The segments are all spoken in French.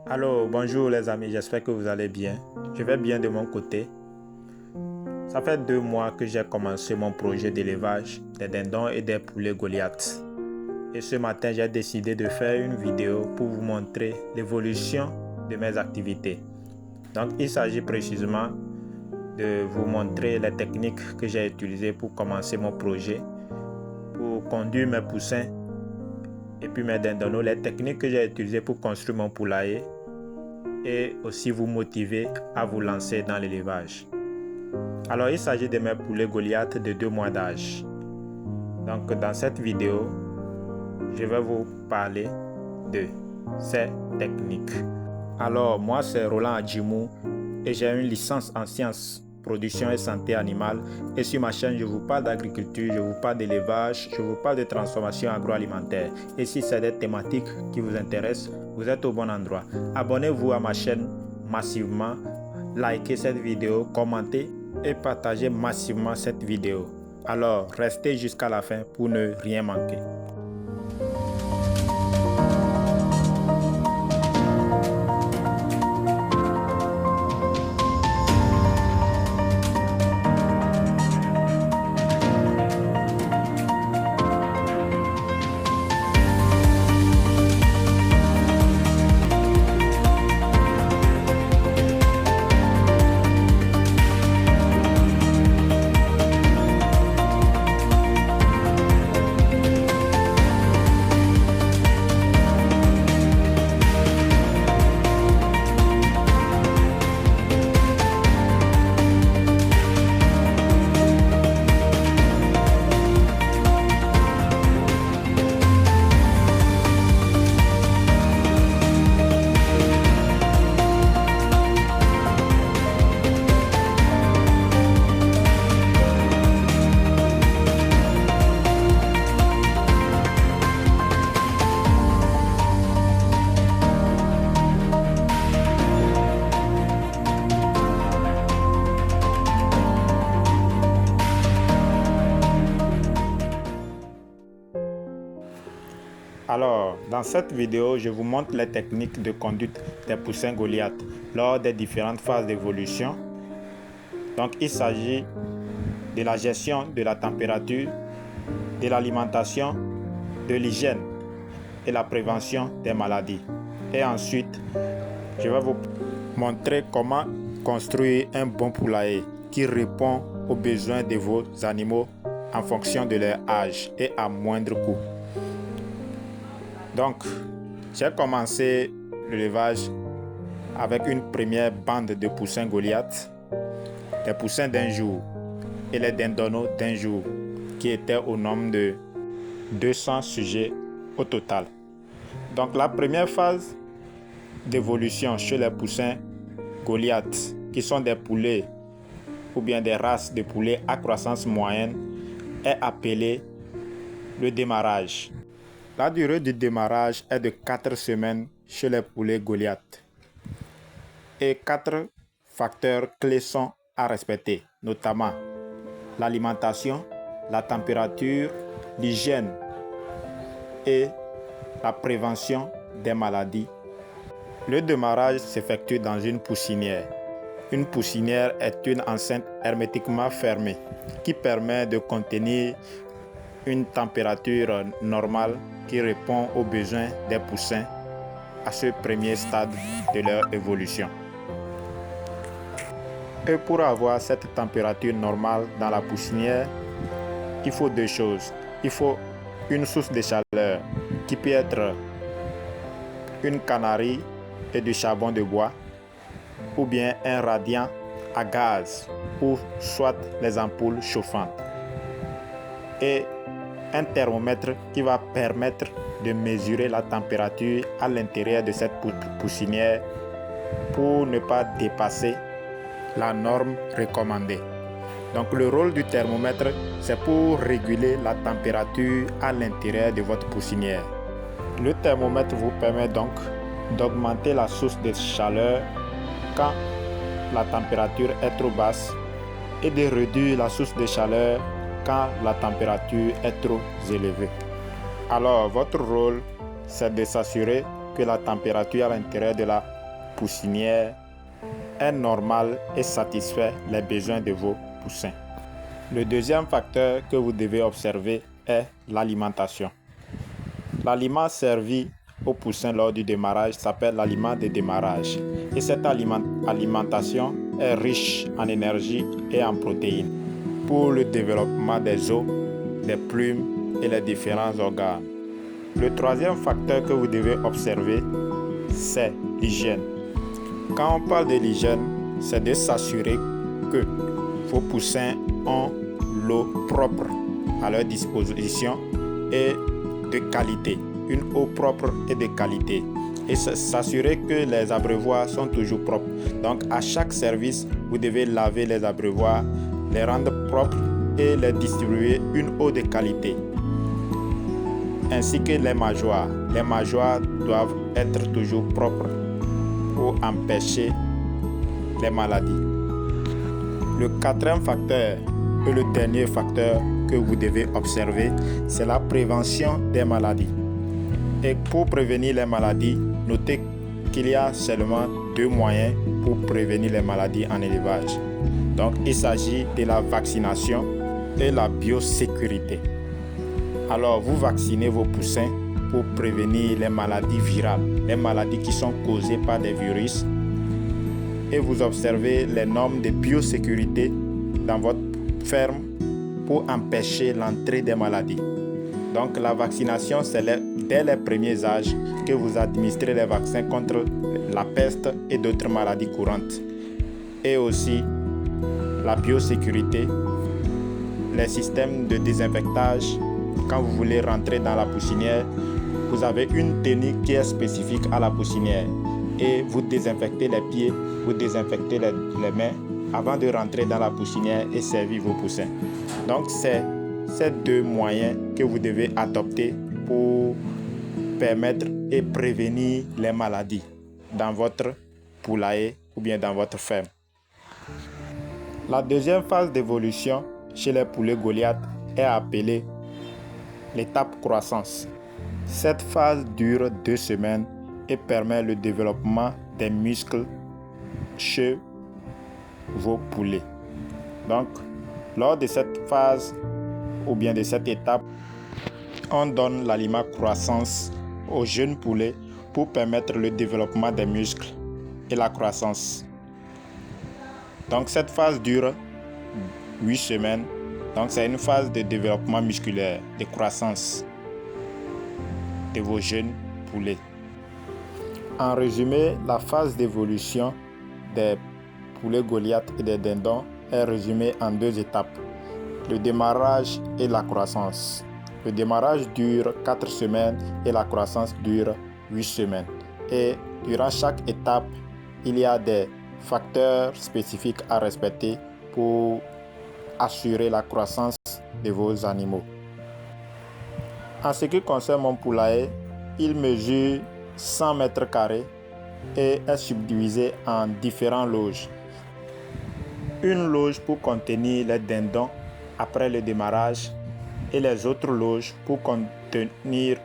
Allô, bonjour les amis, j'espère que vous allez bien. Je vais bien de mon côté. Ça fait 2 mois que j'ai commencé mon projet d'élevage des dindons et des poulets Goliath. Et ce matin, j'ai décidé de faire une vidéo pour vous montrer l'évolution de mes activités. Donc, il s'agit précisément de vous montrer les techniques que j'ai utilisées pour commencer mon projet, pour conduire mes poussins et puis mes dindons, les techniques que j'ai utilisées pour construire mon poulailler et aussi vous motiver à vous lancer dans l'élevage. Alors, il s'agit de mes poulets Goliath de 2 mois d'âge. Donc, dans cette vidéo, je vais vous parler de ces techniques. Alors, moi, c'est Roland Adjimou et j'ai une licence en sciences, production et santé animale. Et sur ma chaîne, je vous parle d'agriculture, je vous parle d'élevage, je vous parle de transformation agroalimentaire. Et si c'est des thématiques qui vous intéressent, vous êtes au bon endroit. Abonnez-vous à ma chaîne massivement, likez cette vidéo, commentez et partagez massivement cette vidéo. Alors, restez jusqu'à la fin pour ne rien manquer. Alors, dans cette vidéo, je vous montre les techniques de conduite des poussins Goliath lors des différentes phases d'évolution. Donc, il s'agit de la gestion de la température, de l'alimentation, de l'hygiène et la prévention des maladies. Et ensuite, je vais vous montrer comment construire un bon poulailler qui répond aux besoins de vos animaux en fonction de leur âge et à moindre coût. Donc, j'ai commencé l'élevage avec une première bande de poussins Goliath, des poussins d'un jour et les dindonneaux d'un jour, qui étaient au nombre de 200 sujets au total. Donc, la première phase d'évolution chez les poussins Goliath, qui sont des poulets ou bien des races de poulets à croissance moyenne, est appelée le démarrage. La durée du démarrage est de 4 semaines chez les poulets Goliath. Et 4 facteurs clés sont à respecter, notamment l'alimentation, la température, l'hygiène et la prévention des maladies. Le démarrage s'effectue dans une poussinière. Une poussinière est une enceinte hermétiquement fermée qui permet de contenir une température normale qui répond aux besoins des poussins à ce premier stade de leur évolution. Et pour avoir cette température normale dans la poussinière, il faut 2 choses. Il faut une source de chaleur qui peut être une cannerie et du charbon de bois ou bien un radiant à gaz ou soit les ampoules chauffantes. Et un thermomètre qui va permettre de mesurer la température à l'intérieur de cette poussinière pour ne pas dépasser la norme recommandée. Donc le rôle du thermomètre, c'est pour réguler la température à l'intérieur de votre poussinière. Le thermomètre vous permet donc d'augmenter la source de chaleur quand la température est trop basse et de réduire la source de chaleur quand la température est trop élevée. Alors, votre rôle, c'est de s'assurer que que la température à l'intérieur de la poussinière est normale et satisfait les besoins de vos poussins. Le deuxième facteur que vous devez observer est l'alimentation. L'aliment servi aux poussins lors du démarrage s'appelle l'aliment de démarrage. Et cette alimentation est riche en énergie et en protéines pour le développement des os, des plumes et les différents organes. Le troisième facteur que vous devez observer, c'est l'hygiène. Quand on parle de l'hygiène, c'est de s'assurer que vos poussins ont l'eau propre à leur disposition et de qualité, une eau propre et de qualité, et s'assurer que les abreuvoirs sont toujours propres. Donc à chaque service, vous devez laver les abreuvoirs, les rendre propres et les distribuer une eau de qualité, ainsi que les mangeoires. Les mangeoires doivent être toujours propres pour empêcher les maladies. Le quatrième facteur et le dernier facteur que vous devez observer, c'est la prévention des maladies. Et pour prévenir les maladies, notez qu'il y a seulement 2 moyens pour prévenir les maladies en élevage. Donc, il s'agit de la vaccination et la biosécurité. Alors, vous vaccinez vos poussins pour prévenir les maladies virales, les maladies qui sont causées par des virus, et vous observez les normes de biosécurité dans votre ferme pour empêcher l'entrée des maladies. Donc la vaccination, c'est dès les premiers âges que vous administrez les vaccins contre la peste et d'autres maladies courantes. Et aussi la biosécurité, les systèmes de désinfectage. Quand vous voulez rentrer dans la poussinière, vous avez une tenue qui est spécifique à la poussinière et vous désinfectez les pieds, vous désinfectez les mains avant de rentrer dans la poussinière et servir vos poussins. Donc c'est ces 2 moyens que vous devez adopter pour permettre et prévenir les maladies dans votre poulailler ou bien dans votre ferme. La deuxième phase d'évolution chez les poulets Goliath est appelée l'étape croissance. Cette phase dure 2 semaines et permet le développement des muscles chez vos poulets. Donc, lors de cette phase ou bien de cette étape, on donne l'aliment croissance aux jeunes poulets pour permettre le développement des muscles et la croissance. Donc, cette phase dure 8 semaines. Donc, c'est une phase de développement musculaire, de croissance de vos jeunes poulets. En résumé, la phase d'évolution des poulets Goliath et des dindons est résumée en 2 étapes, le démarrage et la croissance. Le démarrage dure 4 semaines et la croissance dure 8 semaines. Et durant chaque étape, il y a des facteurs spécifiques à respecter pour assurer la croissance de vos animaux. En ce qui concerne mon poulailler, il mesure 100 mètres carrés et est subdivisé en différentes loges. Une loge pour contenir les dindons après le démarrage et les autres loges pour contenir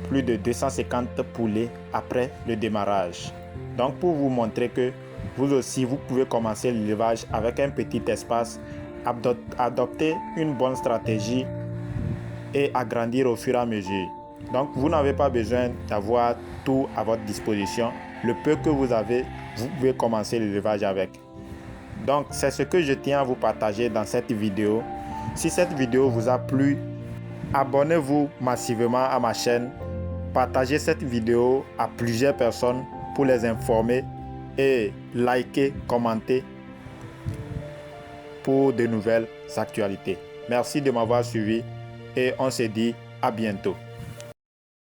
plus de 250 poulets après le démarrage. Donc pour vous montrer que vous aussi vous pouvez commencer l'élevage avec un petit espace, adopter une bonne stratégie et agrandir au fur et à mesure. Donc vous n'avez pas besoin d'avoir tout à votre disposition. Le peu que vous avez, vous pouvez commencer l'élevage avec. Donc c'est ce que je tiens à vous partager dans cette vidéo. Si cette vidéo vous a plu, abonnez-vous massivement à ma chaîne. Partagez cette vidéo à plusieurs personnes pour les informer et likez, commentez pour de nouvelles actualités. Merci de m'avoir suivi et on se dit à bientôt.